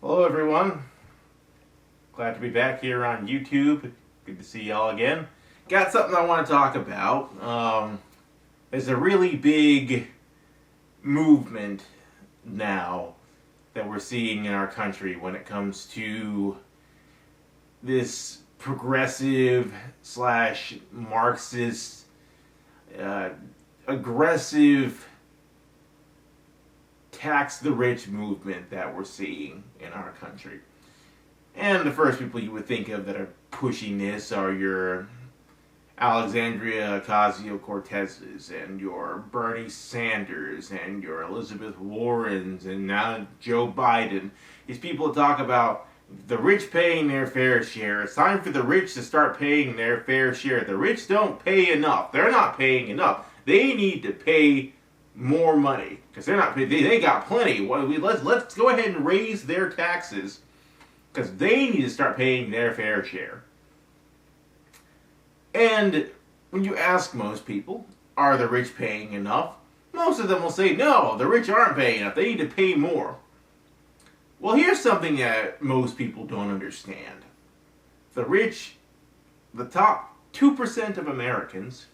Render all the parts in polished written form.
Hello everyone, glad to be back here on YouTube. Good to see y'all again. Got something I want to talk about. There's a really big movement now that we're seeing in our country when it comes to this progressive slash Marxist aggressive tax the rich movement that we're seeing in our country. And the first people you would think of that are pushing this are your Alexandria Ocasio-Cortezes and your Bernie Sanders and your Elizabeth Warrens and now Joe Biden. These people talk about the rich paying their fair share. It's time for the rich to start paying their fair share. The rich don't pay enough. They're not paying enough. They need to pay more money because they're not. They got plenty. Let's go ahead and raise their taxes because they need to start paying their fair share. And when you ask most people, are the rich paying enough? Most of them will say, no, the rich aren't paying enough. They need to pay more. Well, here's something that most people don't understand. The rich, the top 2% of Americans,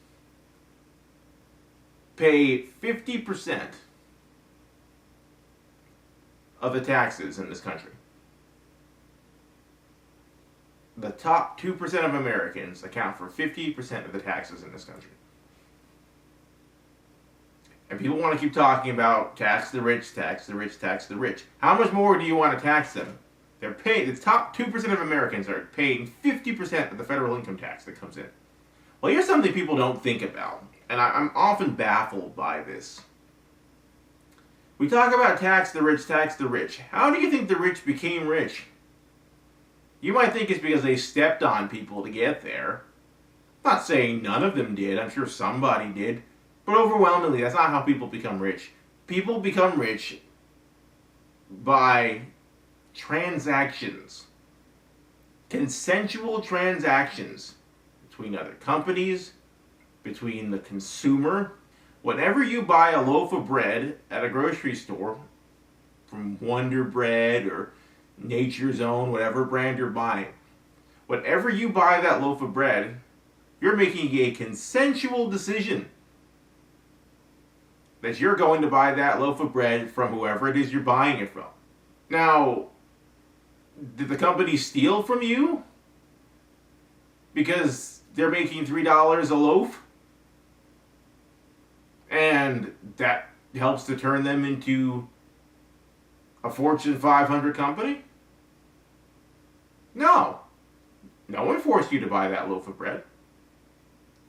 pay 50% of the taxes in this country. The top 2% of Americans account for 50% of the taxes in this country. And people want to keep talking about tax the rich, tax the rich, tax the rich. How much more do you want to tax them? They're paying, the top 2% of Americans are paying 50% of the federal income tax that comes in. Well, here's something people don't think about, and I'm often baffled by this. We talk about tax the rich, tax the rich. How do you think the rich became rich? You might think it's because they stepped on people to get there. I'm not saying none of them did. I'm sure somebody did. But overwhelmingly, that's not how people become rich. People become rich by transactions. Consensual transactions between other companies, between the consumer. Whenever you buy a loaf of bread at a grocery store, from Wonder Bread or Nature's Own, whatever brand you're buying, whenever you buy that loaf of bread, you're making a consensual decision that you're going to buy that loaf of bread from whoever it is you're buying it from. Now, did the company steal from you because they're making $3 a loaf? And that helps to turn them into a Fortune 500 company? No. No one forced you to buy that loaf of bread.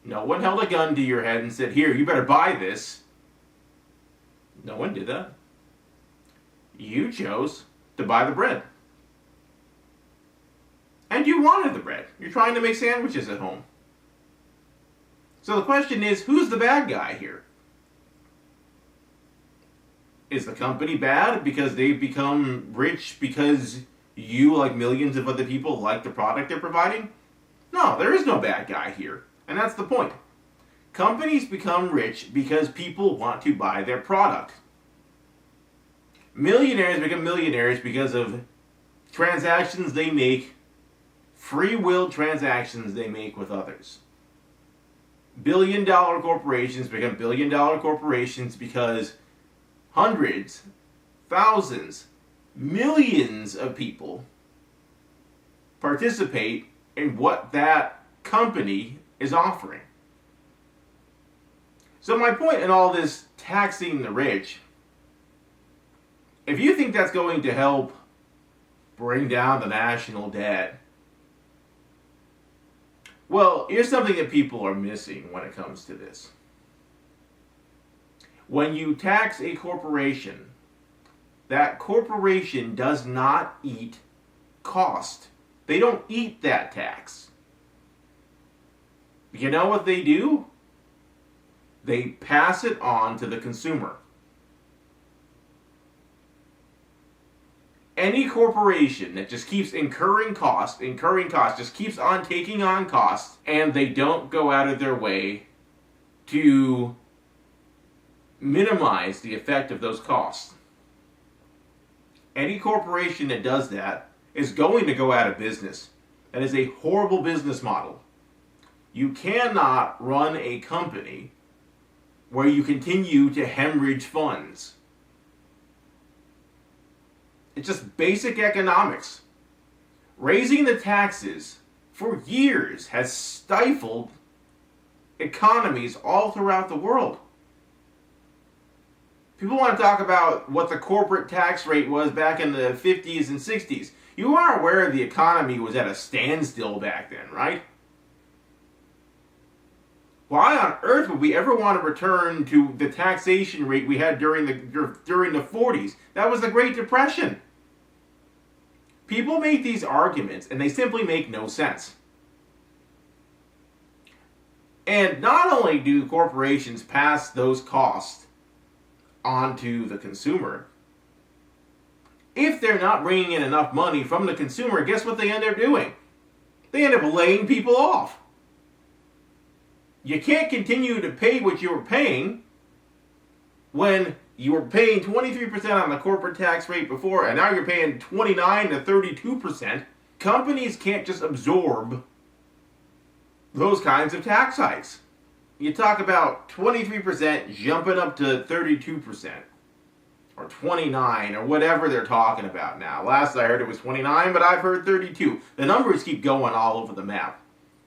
No one held a gun to your head and said, here, you better buy this. No one did that. You chose to buy the bread. And you wanted the bread. You're trying to make sandwiches at home. So the question is, who's the bad guy here? Is the company bad because they've become rich because you, like millions of other people, like the product they're providing? No, there is no bad guy here. And that's the point. Companies become rich because people want to buy their product. Millionaires become millionaires because of transactions they make, free will transactions they make with others. Billion-dollar corporations become billion-dollar corporations because hundreds, thousands, millions of people participate in what that company is offering. So my point in all this taxing the rich, if you think that's going to help bring down the national debt, well, here's something that people are missing when it comes to this. When you tax a corporation, that corporation does not eat cost. They don't eat that tax. You know what they do? They pass it on to the consumer. Any corporation that just keeps incurring costs, just keeps on taking on costs, and they don't go out of their way to minimize the effect of those costs, Any corporation that does that is going to go out of business. That is a horrible business model. You cannot run a company where you continue to hemorrhage funds. It's just basic economics. Raising the taxes for years has stifled economies all throughout the world. People want to talk about what the corporate tax rate was back in the 50s and 60s. You are aware the economy was at a standstill back then, right? Why on earth would we ever want to return to the taxation rate we had during the 40s? That was the Great Depression. People make these arguments and they simply make no sense. And not only do corporations pass those costs onto the consumer, if they're not bringing in enough money from the consumer, guess what they end up doing? They end up laying people off. You can't continue to pay what you were paying when you were paying 23% on the corporate tax rate before, and now you're paying 29 to 32%. Companies can't just absorb those kinds of tax hikes. You talk about 23% jumping up to 32%, or 29, or whatever they're talking about now. Last I heard it was 29, but I've heard 32. The numbers keep going all over the map.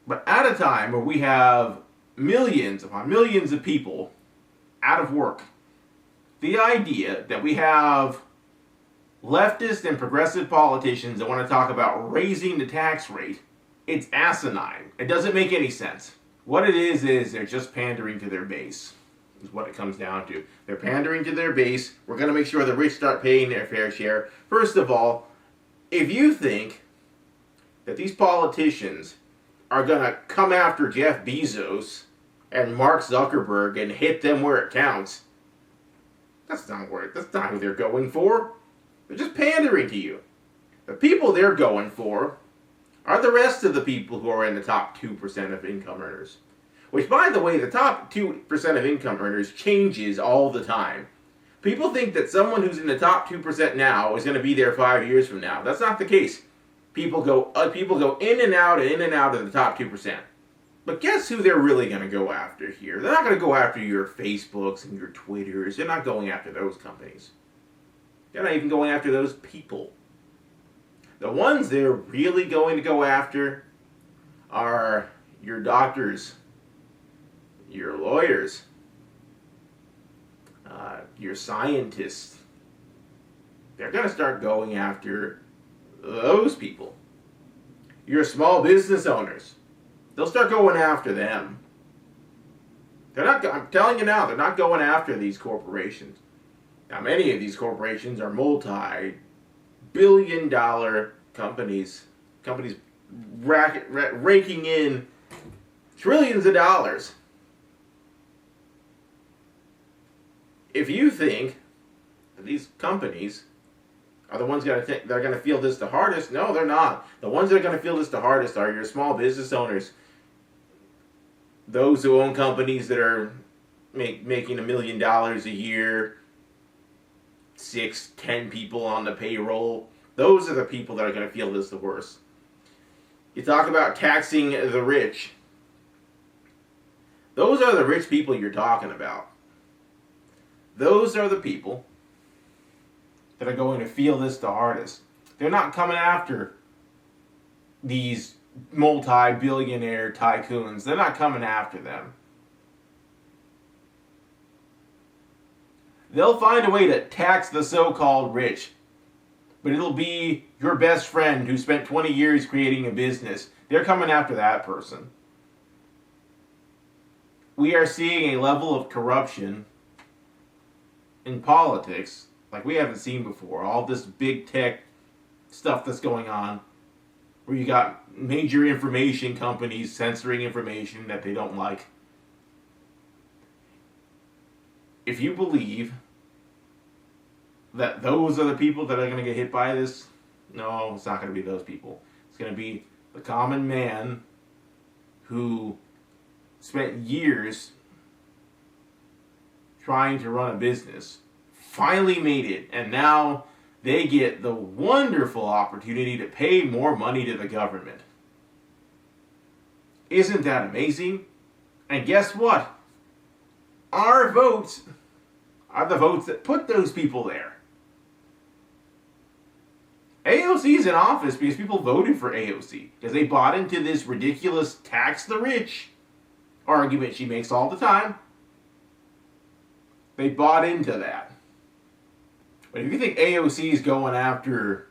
But at a time where we have millions upon millions of people out of work, the idea that we have leftist and progressive politicians that want to talk about raising the tax rate, it's asinine. It doesn't make any sense. What it is they're just pandering to their base, is what it comes down to. They're pandering to their base. We're going to make sure the rich start paying their fair share. First of all, if you think that these politicians are going to come after Jeff Bezos and Mark Zuckerberg and hit them where it counts, that's not who they're going for. They're just pandering to you. The people they're going for are the rest of the people who are in the top 2% of income earners. Which, by the way, the top 2% of income earners changes all the time. People think that someone who's in the top 2% now is going to be there 5 years from now. That's not the case. People go in and out of the top 2%. But guess who they're really going to go after here? They're not going to go after your Facebooks and your Twitters. They're not going after those companies. They're not even going after those people. The ones they're really going to go after are your doctors, your lawyers, your scientists. They're going to start going after those people. Your small business owners. They'll start going after them. I'm telling you now, they're not going after these corporations. Now, many of these corporations are multi-billion-dollar companies. Companies raking in trillions of dollars. If you think that these companies are the ones that are going to feel this the hardest, no, they're not. The ones that are going to feel this the hardest are your small business owners. Those who own companies that are making $1 million a year, 6-10 people on the payroll. Those are the people that are going to feel this the worst. You talk about taxing the rich. Those are the rich people you're talking about. Those are the people that are going to feel this the hardest. They're not coming after these multi-billionaire tycoons. They're not coming after them. They'll find a way to tax the so-called rich. But it'll be your best friend who spent 20 years creating a business. They're coming after that person. We are seeing a level of corruption in politics like we haven't seen before. All this big tech stuff that's going on, where you got major information companies censoring information that they don't like. If you believe that those are the people that are going to get hit by this, no, it's not going to be those people. It's going to be the common man who spent years trying to run a business, finally made it, and now they get the wonderful opportunity to pay more money to the government. Isn't that amazing? And guess what? Our votes are the votes that put those people there. AOC is in office because people voted for AOC, because they bought into this ridiculous tax the rich argument she makes all the time. They bought into that. But if you think AOC is going after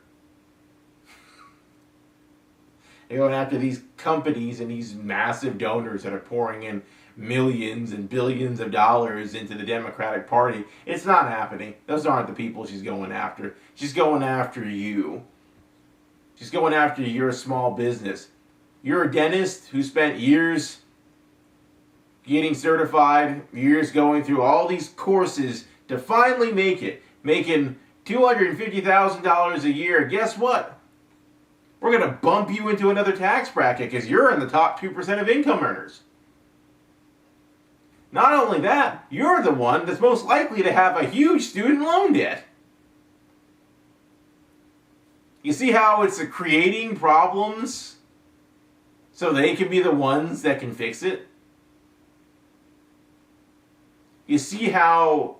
these companies and these massive donors that are pouring in millions and billions of dollars into the Democratic Party, it's not happening. Those aren't the people she's going after. She's going after you. She's going after your small business. You're a dentist who spent years getting certified, years going through all these courses to finally make it, making $250,000 a year. Guess what? We're going to bump you into another tax bracket because you're in the top 2% of income earners. Not only that, you're the one that's most likely to have a huge student loan debt. You see how it's creating problems so they can be the ones that can fix it? You see how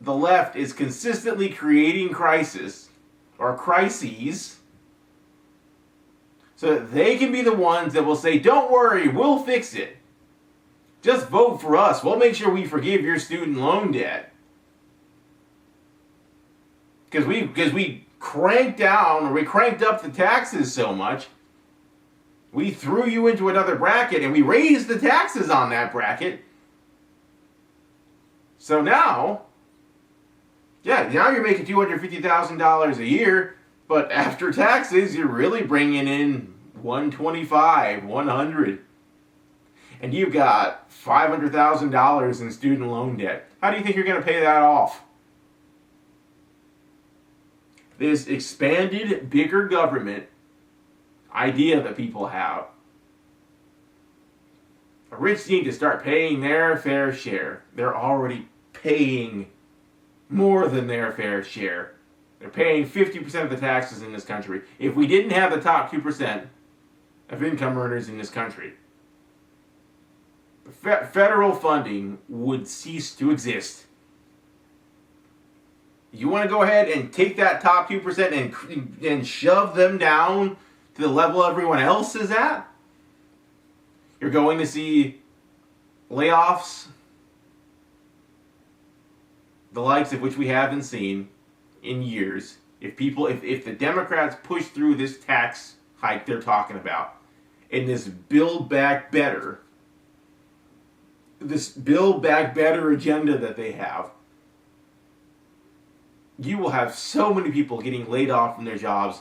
the left is consistently creating crises so that they can be the ones that will say, don't worry, we'll fix it. Just vote for us. We'll make sure we forgive your student loan debt. Because we cranked up the taxes so much, we threw you into another bracket and we raised the taxes on that bracket. So now you're making $250,000 a year, but after taxes, you're really bringing in $125,000, $100,000. And you've got $500,000 in student loan debt. How do you think you're going to pay that off? This expanded, bigger government idea that people have. The rich need to start paying their fair share. They're already paying more than their fair share. They're paying 50% of the taxes in this country. If we didn't have the top 2% of income earners in this country, federal funding would cease to exist. You want to go ahead and take that top 2% and shove them down to the level everyone else is at? You're going to see layoffs, the likes of which we haven't seen in years. If the Democrats push through this tax hike they're talking about, and this Build Back Better agenda that they have, you will have so many people getting laid off from their jobs.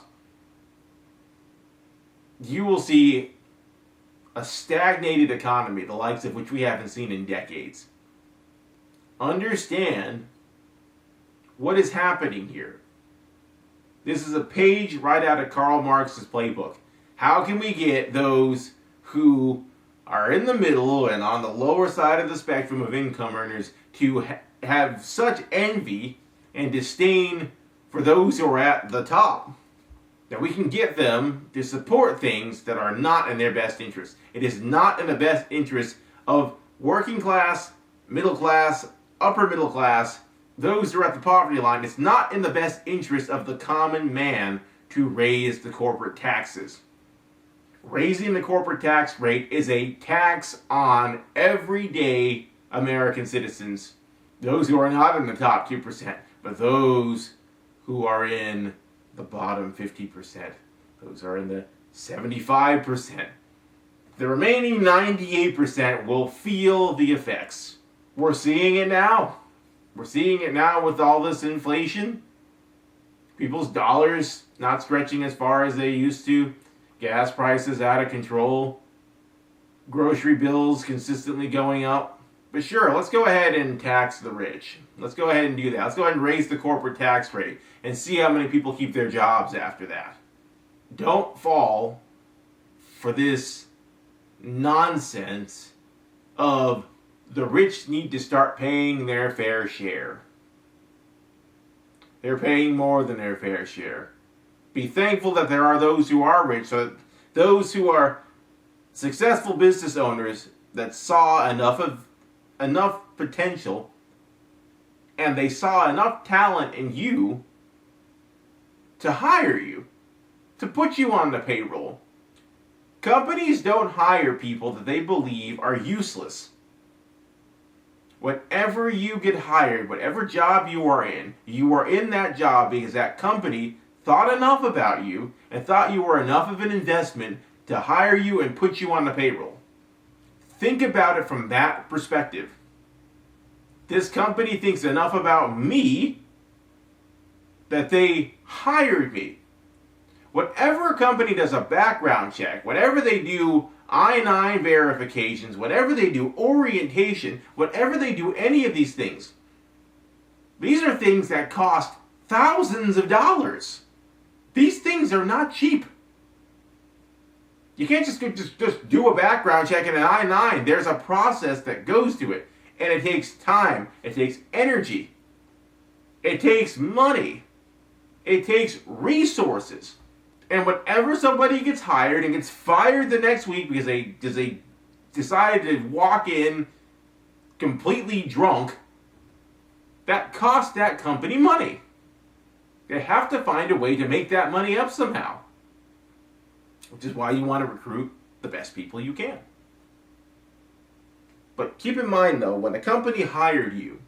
You will see a stagnated economy, the likes of which we haven't seen in decades. Understand what is happening here. This is a page right out of Karl Marx's playbook. How can we get those who are in the middle and on the lower side of the spectrum of income earners to have such envy and disdain for those who are at the top, that we can get them to support things that are not in their best interest. It is not in the best interest of working class, middle class, upper middle class, those who are at the poverty line. It's not in the best interest of the common man to raise the corporate taxes. Raising the corporate tax rate is a tax on everyday American citizens, those who are not in the top 2%, but those who are in the bottom 50%, those are in the 75%. The remaining 98% will feel the effects. We're seeing it now. We're seeing it now with all this inflation. People's dollars not stretching as far as they used to. Gas prices out of control. Grocery bills consistently going up. But sure, let's go ahead and tax the rich. Let's go ahead and do that. Let's go ahead and raise the corporate tax rate and see how many people keep their jobs after that. Don't fall for this nonsense of the rich need to start paying their fair share. They're paying more than their fair share. Be thankful that there are those who are rich, so those who are successful business owners that saw enough potential and they saw enough talent in you to hire you, to put you on the payroll. Companies don't hire people that they believe are useless. Whenever you get hired, whatever job you are in that job because that company thought enough about you and thought you were enough of an investment to hire you and put you on the payroll. Think about it from that perspective. This company thinks enough about me that they hired me. Whatever company does a background check, whatever they do I-9 verifications, whatever they do orientation, whatever they do any of these things, these are things that cost thousands of dollars. These things are not cheap. You can't just do a background check and an I-9. There's a process that goes to it. And it takes time. It takes energy. It takes money. It takes resources. And whenever somebody gets hired and gets fired the next week because they decide to walk in completely drunk, that costs that company money. They have to find a way to make that money up somehow. Which is why you want to recruit the best people you can. But keep in mind though, when a company hired you,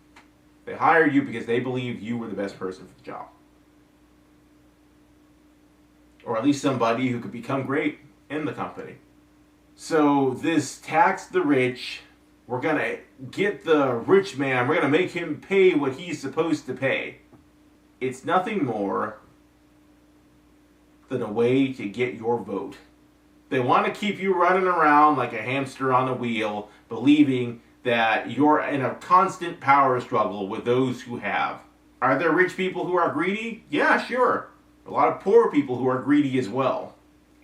they hired you because they believed you were the best person for the job. Or at least somebody who could become great in the company. So this tax the rich, we're going to get the rich man, we're going to make him pay what he's supposed to pay. It's nothing more than a way to get your vote. They want to keep you running around like a hamster on a wheel, believing that you're in a constant power struggle with those who have. Are there rich people who are greedy? Yeah, sure. A lot of poor people who are greedy as well.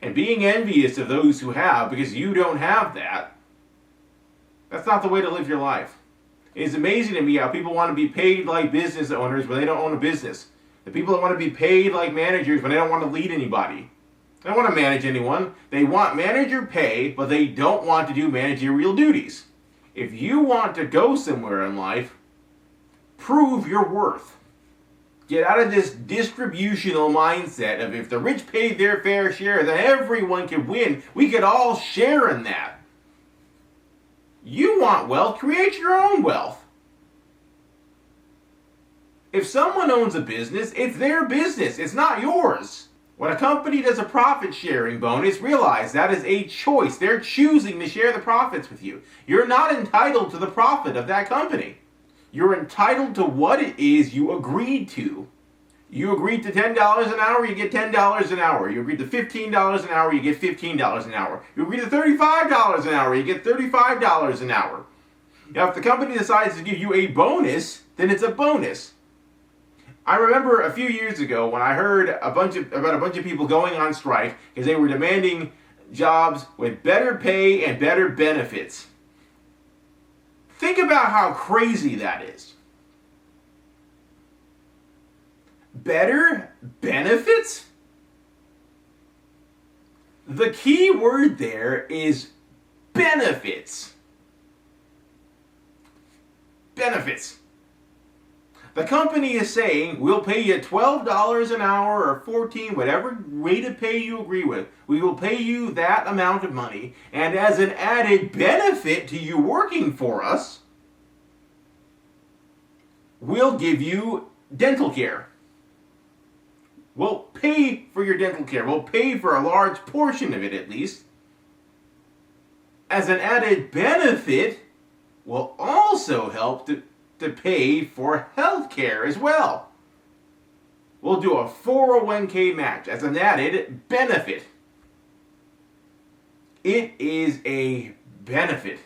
And being envious of those who have because you don't have that, that's not the way to live your life. It's amazing to me how people want to be paid like business owners when they don't own a business. The people that want to be paid like managers when they don't want to lead anybody. They don't want to manage anyone. They want manager pay, but they don't want to do managerial duties. If you want to go somewhere in life, prove your worth. Get out of this distributional mindset of if the rich paid their fair share, then everyone can win. We could all share in that. You want wealth, create your own wealth. If someone owns a business, it's their business. It's not yours. When a company does a profit sharing bonus, realize that is a choice. They're choosing to share the profits with you. You're not entitled to the profit of that company. You're entitled to what it is you agreed to. You agreed to $10 an hour, you get $10 an hour. You agreed to $15 an hour, you get $15 an hour. You agreed to $35 an hour, you get $35 an hour. Now, if the company decides to give you a bonus, then it's a bonus. I remember a few years ago when I heard about a bunch of people going on strike because they were demanding jobs with better pay and better benefits. Think about how crazy that is. Better benefits? The key word there is benefits. Benefits. The company is saying, we'll pay you $12 an hour or $14, whatever rate of pay you agree with. We will pay you that amount of money. And as an added benefit to you working for us, we'll give you dental care. We'll pay for your dental care. We'll pay for a large portion of it at least. As an added benefit, we'll also help to pay for health care as well. We'll do a 401k match as an added benefit. It is a benefit.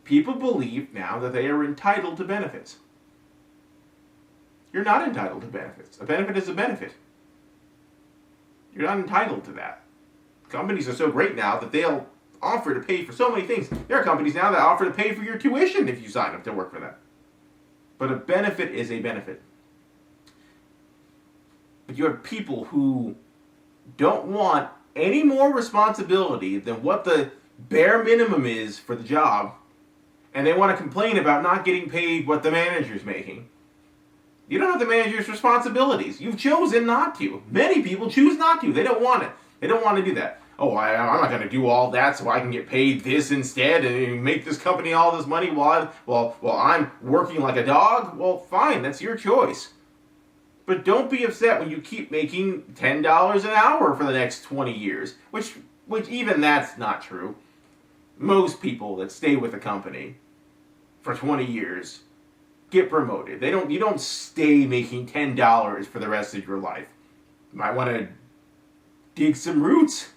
People believe now that they are entitled to benefits. You're not entitled to benefits. A benefit is a benefit. You're not entitled to that. Companies are so great now that they'll offer to pay for so many things. There are companies now that offer to pay for your tuition if you sign up to work for them. But a benefit is a benefit. But you have people who don't want any more responsibility than what the bare minimum is for the job, and they want to complain about not getting paid what the manager's making. You don't have the manager's responsibilities. You've chosen not to. Many people choose not to. They don't want it. They don't want to do that. Oh, I'm not going to do all that so I can get paid this instead and make this company all this money while I'm working like a dog. Well, fine, that's your choice. But don't be upset when you keep making $10 an hour for the next 20 years, which even that's not true. Most people that stay with a company for 20 years get promoted. You don't stay making $10 for the rest of your life. You might want to dig some roots.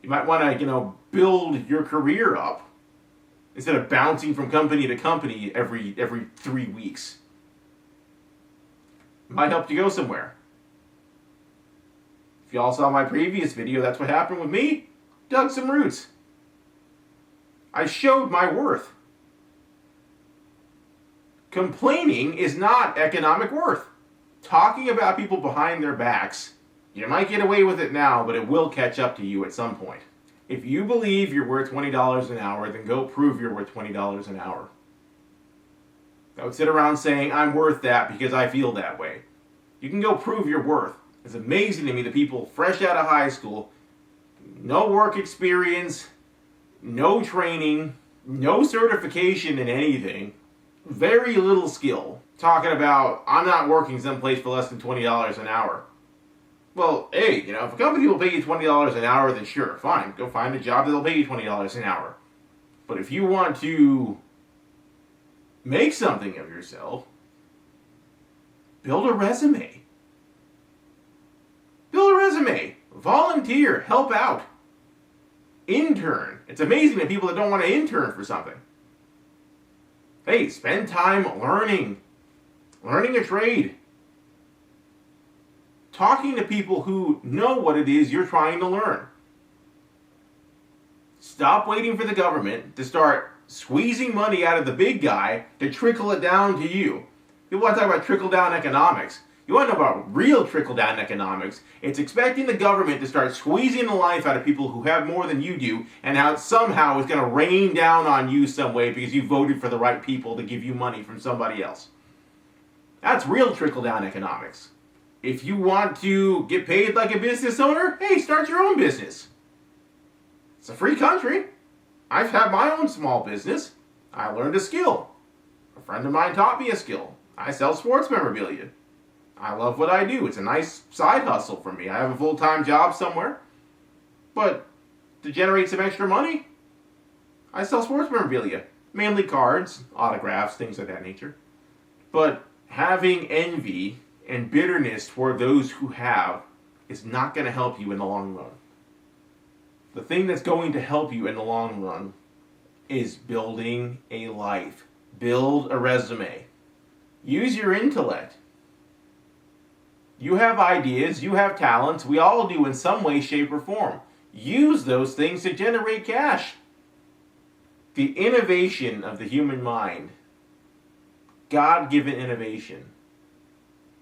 You might want to, build your career up instead of bouncing from company to company every 3 weeks. It might help you go somewhere. If y'all saw my previous video, that's what happened with me. Dug some roots. I showed my worth. Complaining is not economic worth. Talking about people behind their backs, you might get away with it now, but it will catch up to you at some point. If you believe you're worth $20 an hour, then go prove you're worth $20 an hour. Don't sit around saying, I'm worth that because I feel that way. You can go prove your worth. It's amazing to me that people fresh out of high school, no work experience, no training, no certification in anything, very little skill, talking about, I'm not working someplace for less than $20 an hour. Well, hey, if a company will pay you $20 an hour, then sure, fine. Go find a job that'll pay you $20 an hour. But if you want to make something of yourself, build a resume. Build a resume. Volunteer. Help out. Intern. It's amazing that people that don't want to intern for something. Hey, spend time learning a trade. Talking to people who know what it is you're trying to learn. Stop waiting for the government to start squeezing money out of the big guy to trickle it down to you. People want to talk about trickle-down economics. You want to know about real trickle-down economics? It's expecting the government to start squeezing the life out of people who have more than you do, and how it somehow is going to rain down on you some way because you voted for the right people to give you money from somebody else. That's real trickle-down economics. If you want to get paid like a business owner, hey, start your own business. It's a free country. I've had my own small business. I learned a skill. A friend of mine taught me a skill. I sell sports memorabilia. I love what I do. It's a nice side hustle for me. I have a full-time job somewhere. But to generate some extra money, I sell sports memorabilia. Mainly cards, autographs, things of that nature. But having envy and bitterness toward those who have is not going to help you in the long run. The thing that's going to help you in the long run is building a life. Build a resume. Use your intellect. You have ideas, you have talents, we all do in some way, shape, or form. Use those things to generate cash. The innovation of the human mind, God-given innovation,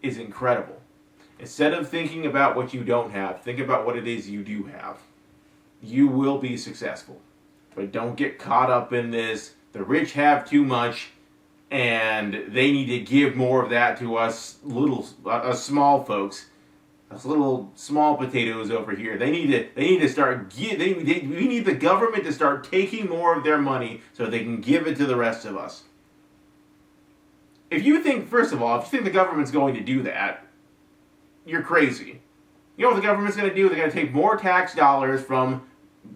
is incredible. Instead of thinking about what you don't have, think about what it is you do have. You will be successful. But don't get caught up in this, the rich have too much, and they need to give more of that to us small folks, us little small potatoes over here. We need the government to start taking more of their money so they can give it to the rest of us. If you think the government's going to do that, you're crazy. You know what the government's going to do? They're going to take more tax dollars from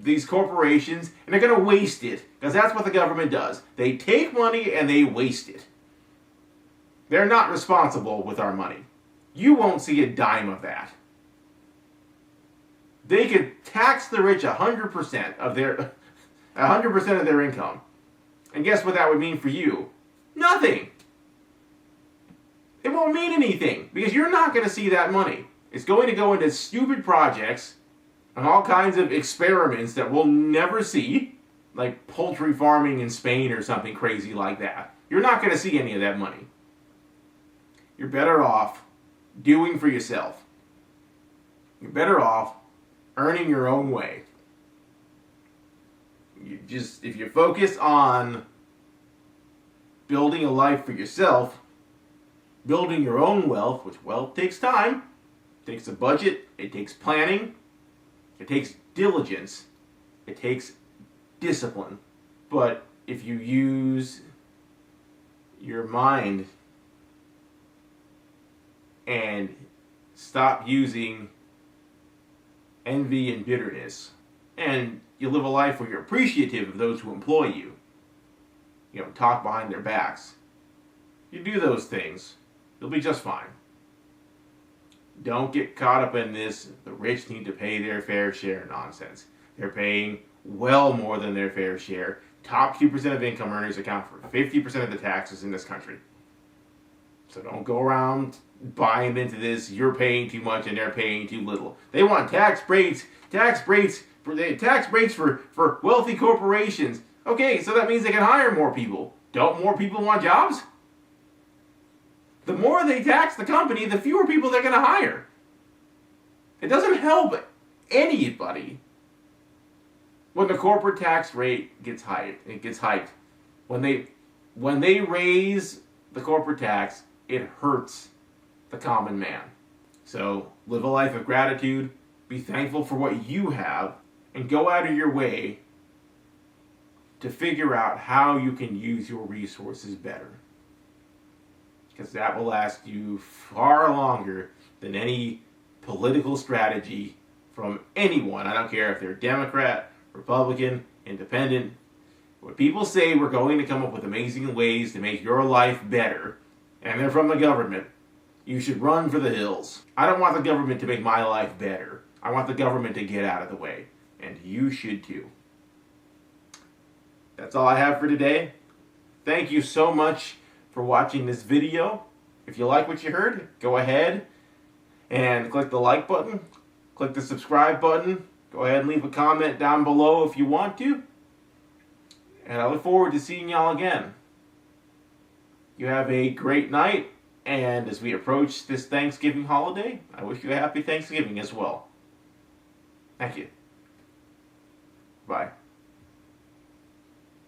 these corporations, and they're going to waste it, because that's what the government does. They take money and they waste it. They're not responsible with our money. You won't see a dime of that. They could tax the rich 100% of their income. And guess what that would mean for you? Nothing. It won't mean anything, because you're not going to see that money. It's going to go into stupid projects and all kinds of experiments that we'll never see, like poultry farming in Spain or something crazy like that. you're not going to see any of that money. You're better off doing for yourself. You're better off earning your own way. If you focus on building a life for yourself, building your own wealth, which wealth takes time, it takes a budget, it takes planning, it takes diligence, it takes discipline. But if you use your mind and stop using envy and bitterness, and you live a life where you're appreciative of those who employ you, talk behind their backs, you do those things, you'll be just fine. Don't get caught up in this, the rich need to pay their fair share nonsense. They're paying well more than their fair share. Top 2% of income earners account for 50% of the taxes in this country. So don't go around buying into this, you're paying too much and they're paying too little. They want tax breaks for wealthy corporations. Okay, so that means they can hire more people. Don't more people want jobs? The more they tax the company, the fewer people they're going to hire. It doesn't help anybody when the corporate tax rate gets hiked. It gets hiked. When they raise the corporate tax, it hurts the common man. So live a life of gratitude, be thankful for what you have, and go out of your way to figure out how you can use your resources better. Because that will last you far longer than any political strategy from anyone. I don't care if they're Democrat, Republican, Independent. When people say we're going to come up with amazing ways to make your life better, and they're from the government, you should run for the hills. I don't want the government to make my life better. I want the government to get out of the way. And you should too. That's all I have for today. Thank you so much for watching this video. If you like what you heard, go ahead and click the like button. Click the subscribe button. Go ahead and leave a comment down below if you want to. And I look forward to seeing y'all again. You have a great night. And as we approach this Thanksgiving holiday, I wish you a happy Thanksgiving as well. Thank you. Bye.